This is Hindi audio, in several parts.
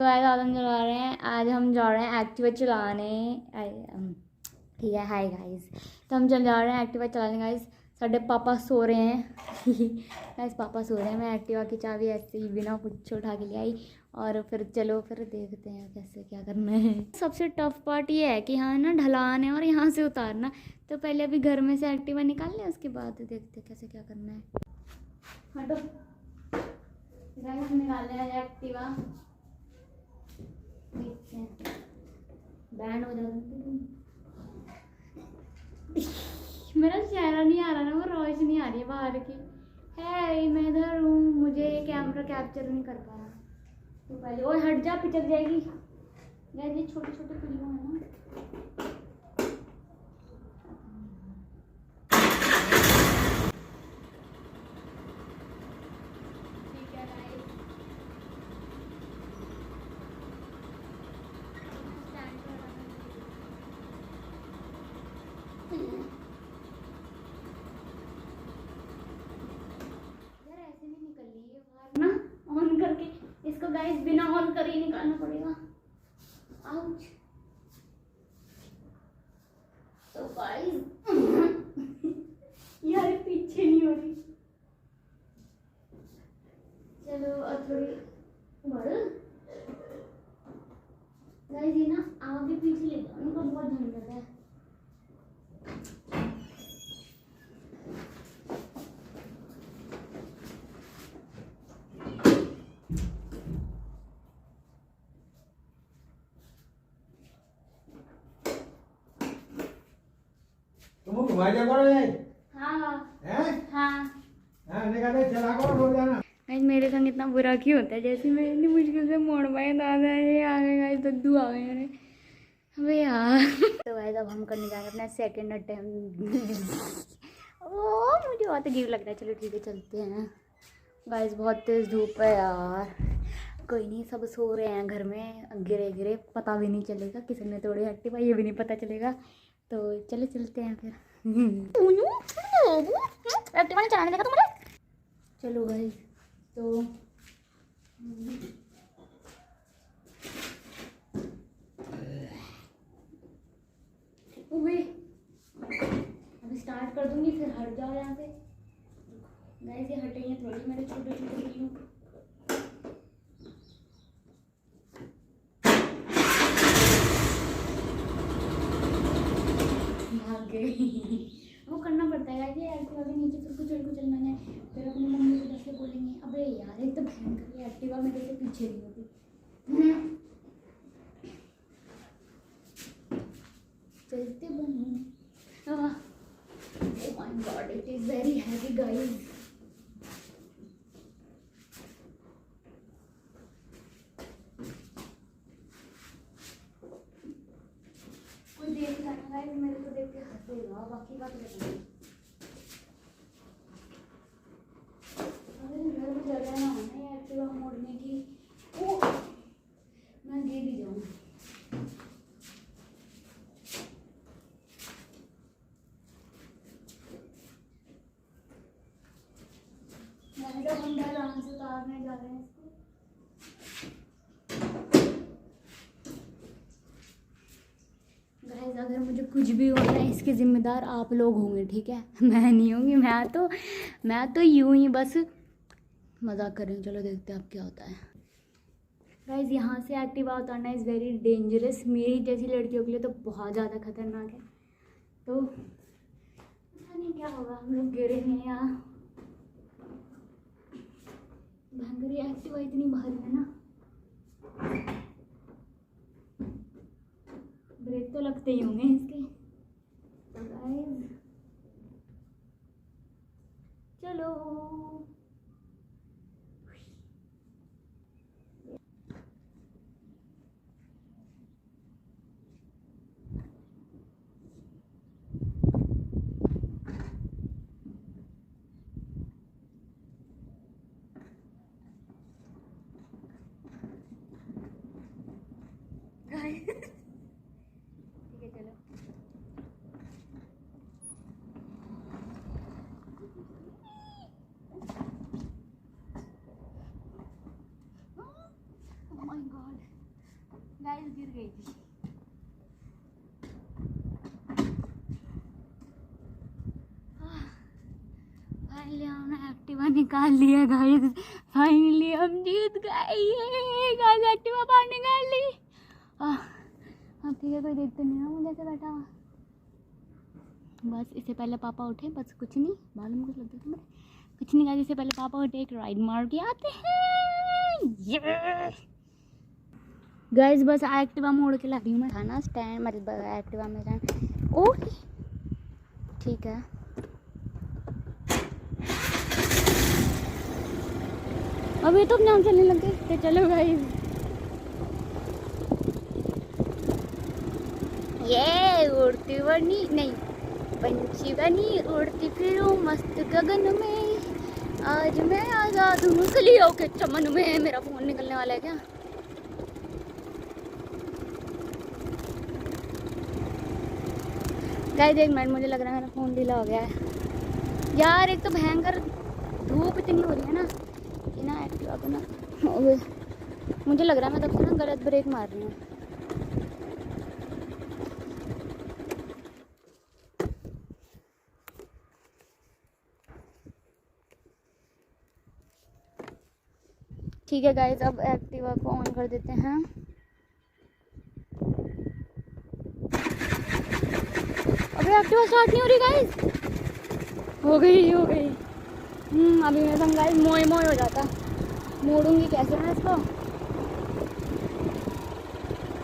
तो आज हम जा रहे हैं एक्टिवा चलाने। ठीक है, हाय गाइस। तो हम चल जा रहे हैं एक्टिवा चलाने गाइस। साढ़े पापा सो रहे हैं गाइस, पापा सो रहे हैं। मैं एक्टिवा की चाबी ऐसे ही बिना कुछ उठा के ले आई और फिर चलो फिर देखते हैं कैसे क्या करना है। सबसे टफ पार्ट ये है कि यहाँ ना ढलान है और यहाँ से उतारना। तो पहले अभी घर में से एक्टिवा निकाल लें, उसके बाद देखते कैसे क्या करना है। हटो गाइस, निकाल लें एक्टिवा। बैंड हो जाता। मेरा चेहरा नहीं आ रहा ना, वो रोशनी आ रही है बाहर की। है मैं इधर हूँ, मुझे कैमरा कैप्चर नहीं कर पा रहा। तो पहले वो हट जा, पिचक जाएगी। यार ये छोटे छोटे पिल्लू है ना। इसको गाइस बिना ऑन कर ही निकालना पड़ेगा। आउच। तो गाइस यार पीछे नहीं हो रही। चलो और थोड़ी बढ़ गाइस, ये ना आगे पीछे ले जाओ, उनको बहुत झंझट है। तुम घुमा जा करो ये। हाँ हैं? हाँ हां निकाले चला करो रोज जाना। गाइस मेरे संग इतना बुरा क्यों होता है? जैसे मैं इतनी मुश्किल से मोड़ पाए, दादा ये आ गए गाइस, दद्दू आ गए मेरे। अबे यार तो गाइस अब हम करने जा रहे हैं अपना सेकंड अटेम्प्ट। मुझे बहुत अजीब लग रहा है। चलो ठीक है, चलते हैं। गाइस बहुत तेज़ धूप है यार। कोई नहीं, सब सो रहे हैं घर में, गिरे गिरे पता भी नहीं चलेगा किसने तोड़े एक्टिवा, ये भी नहीं पता चलेगा। तो चलो चलते हैं फिर। एक्टिवा चलाने देगा तुम्हारे। चलो गाइस तो अभी स्टार्ट कर दूंगी, फिर हट जाओ यहाँ से। गाइस ये हटेंगे थोड़ी, मेरे छोटे छोटे पिल्लू। भाग गए। वो करना पड़ता है गाइस, ये एक्टिवा के नीचे फिर कुचलना है। फिर अपनी मम्मी को जैसे बोलेंगे, अबे यार एक तो भयंकर ये एक्टिवा मेरे से पीछे नहीं होती। चलते बनी। Oh my God, it is very heavy, guys. कोई देखेगा ना गाइस, मेरे को देख के हंसेगा, बाकी बात नहीं। अगर घर में जगह ना हो ना एक्टिवा मोड़ने की, ओ मैं गिर ही जाऊँ। हम ढलान से उतारने जा रहे हैं इसको। गाइस अगर मुझे कुछ भी होता है, इसके जिम्मेदार आप लोग होंगे, ठीक है? मैं नहीं होंगी। मैं तो यूं ही बस मजाक कर रही हूँ। चलो देखते हैं अब क्या होता है। गाइस यहाँ से एक्टिवा उतारना इज़ वेरी डेंजरस। मेरी जैसी लड़कियों के लिए तो बहुत ज़्यादा खतरनाक है। तो पता नहीं क्या होगा, हम लोग गिरेंगे यहाँ। भयंकर एक्टिवा इतनी भारी है ना, ब्रेक तो लगते ही होंगे इसके। तो गाइस चलो। ठीक है चलो। Oh my God. गाइस गिर गई थी। फाइनली हमने एक्टिवा निकाल लिया गाइस। फाइनली हम जीत गए गाइस, एक्टिवा बाहर निकाल ली। अब ठीक है, कोई देखते नहीं है मुझे ऐसे बैठा हुआ। बस इससे पहले पापा उठे, बस कुछ नहीं, मालूम कुछ लगता था मेरे, कुछ नहीं गाइस। इससे पहले पापा उठे, एक राइड मार के आते हैं गाइस। बस एक्टिवा मोड़ के ला रही हूँ मैं, था ना स्टैंड, मतलब एक्टिवा में स्टैंड। ओह ठीक है, अभी तो अपने आप चलने लग गए। तो चलो गाइस, ये उड़ती बनी नहीं, पंछी बनी उड़ती फिरूं मस्त गगन में, आज मैं आजाद हूँ कलियों के चमन में। मेरा फोन निकलने वाला है क्या? गाइस एक मिनट, मुझे लग रहा है मेरा फोन ढीला हो गया है यार। एक तो भयंकर धूप इतनी हो रही है ना कि ना एक्टिवा को ना, मुझे लग रहा है मैं तब से ना गलत ब्रेक मार रही हूँ। ठीक है गाइस, अब एक्टिवा को ऑन कर देते हैं। अबे एक्टिवा स्टार्ट नहीं हो रही गाइस। हो गई हो गई। अभी मेरा दम गाइस मोए मोए हो जाता। मोड़ूंगी कैसे मैं इसको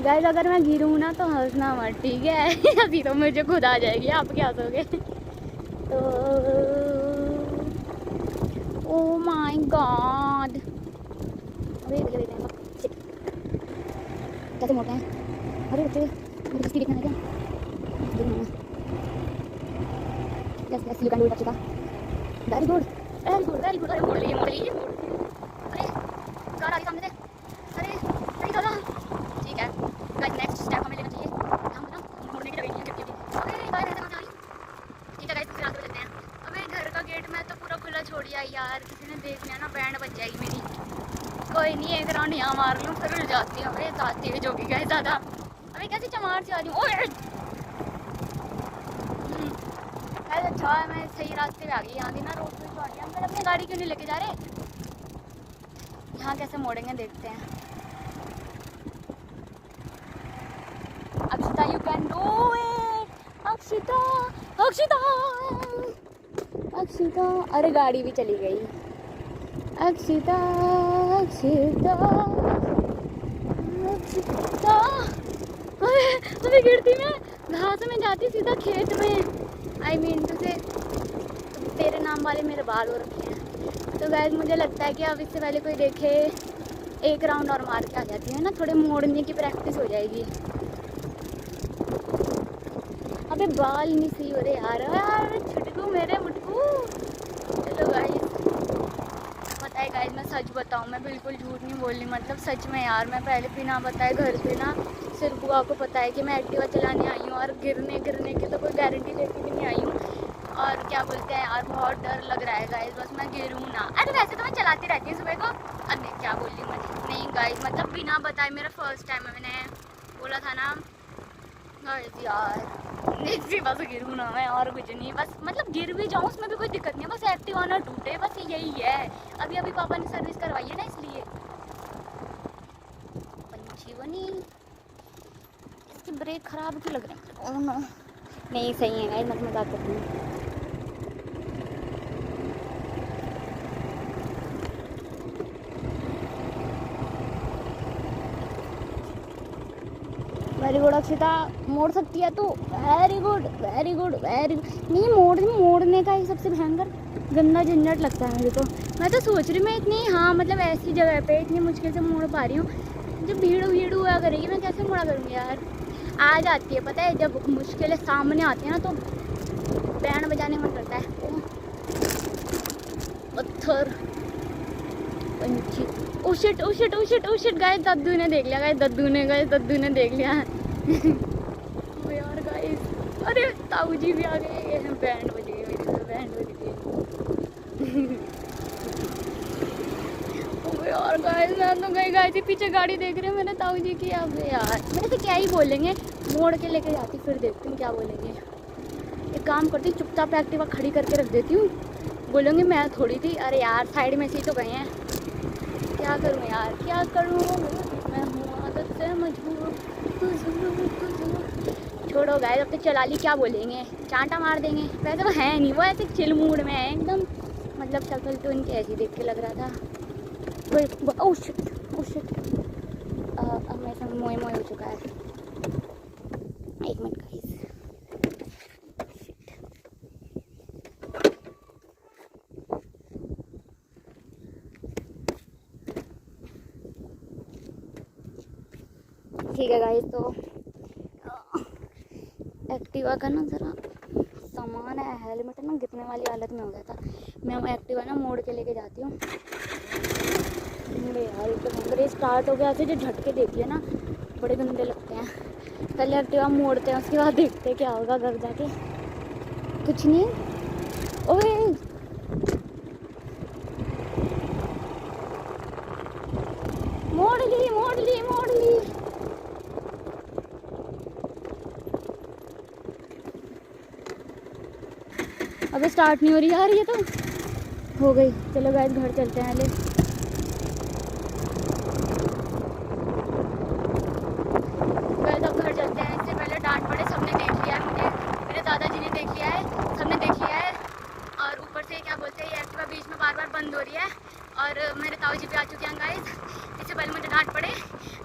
गाइस? अगर मैं गिरूँ ना तो हंसना मत, ठीक है? अभी तो मुझे खुद आ जाएगी, आप क्या हंसोगे? तो ओ माय गॉड, कैसे मोड़ते हैं? अरे बच्चे मुझे किसकी देखना है क्या? Yes yes, you can do it Akshita, very good very good very good. अरे मोड़ लीजिए मोड़ लीजिए। अरे कार आ रही सामने से, अरे अरे दादा। ठीक है गाइस, नेक्स्ट स्टेप हमें लेना चाहिए। हम ना मोड़ने की जगह नहीं है, अरे बाहर ऐसे मत आई। ठीक है गाइस, फिर आगे चलते हैं। अबे घर का गेट मैं तो पूरा खुला छोड़ दिया यार, किसी ने देख लिया ना बैंड बज जाएगी मेरी। कोई नहीं, एक राउंड यहाँ मार लूँ फिर उड़ जाती हूँ। अरे जाती है जो भी गए ज़्यादा। अभी कैसे चमार से आ रही हूँ। ओए अच्छा है, मैं सही रास्ते पे आ गई। यहाँ की ना रोड पे आ गई। हम अपनी गाड़ी क्यों नहीं लेके जा रहे? यहाँ कैसे मोड़ेंगे देखते हैं। Akshita you can do it, Akshita Akshita Akshita. अरे गाड़ी भी चली गई। अक्षिता अक्षिता अक्षिता। अरे गिरती मैं घास में जाती सीधा खेत में। आई मीन तुझे तेरे नाम वाले मेरे बाल हो रखे हैं। तो गाइस मुझे लगता है कि अब इससे पहले कोई देखे एक राउंड और मार के आ जाती है ना, थोड़े मोड़ने की प्रैक्टिस हो जाएगी। अबे बाल नहीं सही हो रहे यार, यार छुटकू मेरे मुटकू। चलो गाइस, पता है गाइस मैं सच बताऊं, मैं बिल्कुल झूठ नहीं बोल रही, मतलब सच में यार। मैं पहले बिना बताए घर पे ना, सिर्फ बुआ को पता है कि मैं एक्टिवा चलाने आई हूँ, और गिरने की तो कोई गारंटी लेके भी नहीं आई हूँ। और क्या बोलते हैं यार, बहुत डर लग रहा है गाइस, बस मैं गिरूँ ना। अरे वैसे तो मैं चलाती रहती हूँ सुबह को। अरे क्या बोल रही मैं, नहीं गाइस मतलब बिना बताए मेरा फर्स्ट टाइम है। मैंने बोला था ना गाइस यार, नहीं बस गिरूँ ना मैं, और कुछ नहीं। बस मतलब गिर भी जाऊँ उसमें भी कोई दिक्कत नहीं है, बस एक्टिवा ना टूटे, बस यही है। अभी अभी पापा ने सर्विस करवाई है ना, इसलिए। पंछी बनी, इसके ब्रेक खराब क्यों लग रहे हैं? ओह नो, नहीं सही है गाइस, मत मजाक करती हूँ। वेरी गुड अक्षिता, मोड़ सकती है तू। Very good very good very good. नहीं मोड़ने का ही सबसे भयंकर गंदा झंझट लगता है मेरे को। मैं तो सोच रही मैं इतनी, हाँ मतलब ऐसी जगह पे इतनी मुश्किल से मोड़ पा रही हूँ। जब भीड़ हुआ करेगी मैं कैसे मोड़ा करूँगी यार? आ जाती है पता है, जब मुश्किलें सामने आती है ना तो बैंड बजाने मन करता है। पत्थर पंछी, ओ शिट गाइस, दद्दू ने देख लिया गाइस, दद्दू ने देख लिया। ओ यार गाइस, अरे ताऊ जी भी आ गए। बैंड बज गई मेरी तो, बैंड बज गई। यार गाइस मैं तो गई थी, पीछे गाड़ी देख रहे हैं मेरे ताऊ जी की। अब यार मेरे से क्या ही बोलेंगे, मोड़ के लेके जाती, फिर देखती हूँ क्या बोलेंगे। एक काम करती हूँ, चुपचाप एक्टिवा खड़ी करके रख देती हूँ, बोलेंगे मैं थोड़ी थी। अरे यार साइड में से ही तो गए हैं, क्या करूँ यार क्या करूँ, मैं हूँ आदत से मजबूर। छोड़ो गाइस, अब तो चला ली, क्या बोलेंगे, चांटा मार देंगे। वैसे वो है नहीं, वो ऐसे चिल मूड में है एकदम, मतलब शक्ल तो इनकी ऐसी देख के लग रहा था। ओह शिट ओह शिट, अब मेरे साथ मोए मोए हो चुका है। एक मिनट गाइस, ठीक है गाइस। तो एक्टिवा का ना ज़रा सामान है, हेलमेट ना गिरने वाली हालत में हो गया था। मैं एक्टिवा ना मोड़ के लेके जाती हूँ। यार एकदम स्टार्ट हो गया, ऐसे जो झटके देखिए ना बड़े गंदे लगते हैं। पहले एक्टिवा मोड़ते हैं, उसके बाद देखते हैं क्या होगा घर जाके। कुछ नहीं। ओए मोड़ ली मोड़ ली मोड़ ली। अबे स्टार्ट नहीं हो रही यार, ये तो हो गई। चलो गाइस घर चलते हैं ले। गाइस अब घर चलते हैं, इससे पहले डांट पड़े। सबने देख लिया है मुझे, मेरे दादाजी ने देख लिया है, सबने देख लिया है। और ऊपर से क्या बोलते हैं, ये एक्टिवा बीच में बार बार बंद हो रही है। और मेरे ताऊ जी भी आ चुके हैं गाइस, इससे पहले मुझे डांट पड़े।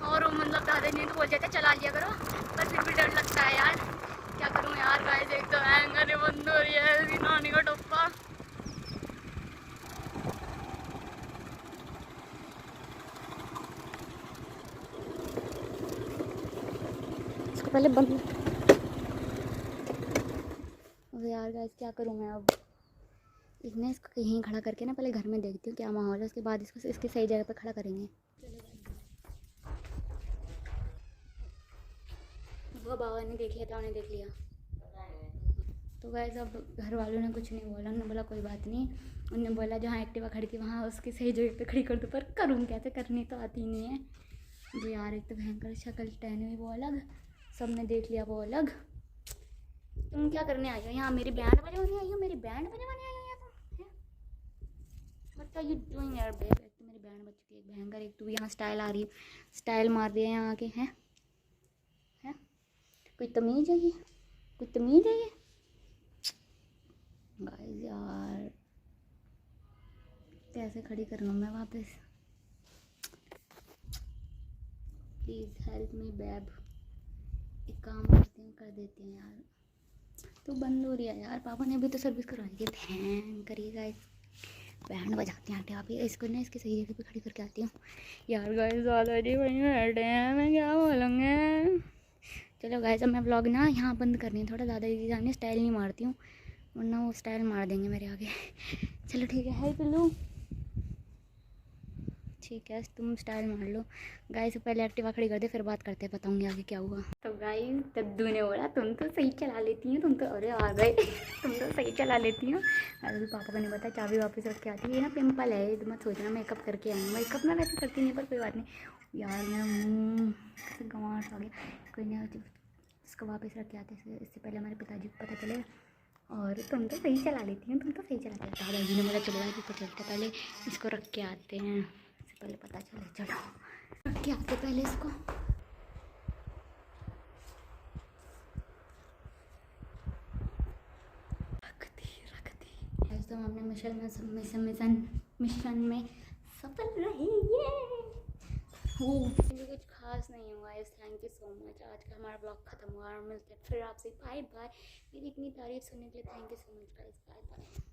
और मतलब दादाजी ने तो बोल देते चला लिया करो, पर फिर भी डर लगता है यार, क्या करूँ यार। गाइस एक तो हैंगर बंद हो रही है, नानी का टप्पा। इसको पहले बंद। अब यार गाइस क्या करूँ मैं अब। इसने इसको कहीं खड़ा करके ना पहले घर में देखती हूँ क्या माहौल है, उसके बाद इसको इसकी सही जगह पे खड़ा करेंगे। वो बाबा ने देख लिया था, उन्हें देख लिया। तो गाइस अब घर वालों ने कुछ नहीं बोला, उन्होंने बोला कोई बात नहीं। उन्होंने बोला जहाँ एक्टिवा खड़ी थी वहाँ उसकी सही जगह पे खड़ी कर दो, पर करूँ कैसे, करनी तो आती नहीं है जो यार। एक तो भयंकर शक्ल टहनी हुई वो अलग, सबने देख लिया वो अलग। तुम क्या करने आई हो यहाँ, मेरी बैंड बजवाने आई हो, मेरी बैंड बजवाने आई हो यहाँ तुम? व्हाट आर यू डूइंग यार बेब? एक तो मेरी बैंड बज चुकी है भयंकर, एक तो यहाँ स्टाइल आ रही है, स्टाइल मार दिया यहाँ आके। हैं कोई तमीज़ है ये, कोई तमीज़ है ये? गाइस यार कैसे खड़ी करूँ मैं वापस? Please help me babe. एक काम करते हैं, कर देते हैं यार। तो बंद हो रही है यार, पापा ने अभी तो सर्विस करवाई है। ध्यान करिए गाइस, बैंड बजाते हैं आप ही। इसको ना इसकी सही जगह पे खड़ी करके आती हूँ यार। गाइस ज़्यादा जी वहीं बैठे हैं, मैं क्या बोलूँगा। चलो गाइस अब मैं व्लॉग ना यहाँ बंद करनी है, थोड़ा ज़्यादा ही सामने स्टाइल नहीं मारती हूँ, वरना वो स्टाइल मार देंगे मेरे आगे। चलो ठीक है, हाय चलो ठीक है, तुम स्टाइल मार लो। गाइस पहले एक्टिवा खड़ी कर दे, फिर बात करते हैं, बताऊंगी आगे क्या हुआ। तो गाइस कद्दू ने बोला तुम तो सही चला लेती हो, तुम तो अरे आ गए तुम तो सही चला लेती हो। अरे पापा को नहीं पता, चाबी वापस रख के आती है। ये ना पिंपल है, तो मत सोचना मेकअप करके आई हूँ। मेकअप मैं वैसे करती नहीं, पर कोई बात नहीं यार। मेरा मुँह कैसे गंवाश आ गया, कोई नहीं, इसको वापस रख के आते हैं, इससे पहले हमारे पिताजी को पता चले। और तुम तो सही चला लेती हो, तुम तो सही चलाते हो। दादाजी ने बोला चलो भाई तो चलते, पहले इसको रख के आते हैं, इससे पहले पता चले। चलो रख के आते पहले इसको। रख दी। आज तो हम अपने मिशन में सफल रहे। ये कुछ खास नहीं हुआ है। Thank you so much. आज का हमारा ब्लॉग खत्म हुआ और मिलते हैं फिर आपसे। Bye bye. मेरी इतनी तारीफ सुनने के लिए thank you so much guys. Bye bye.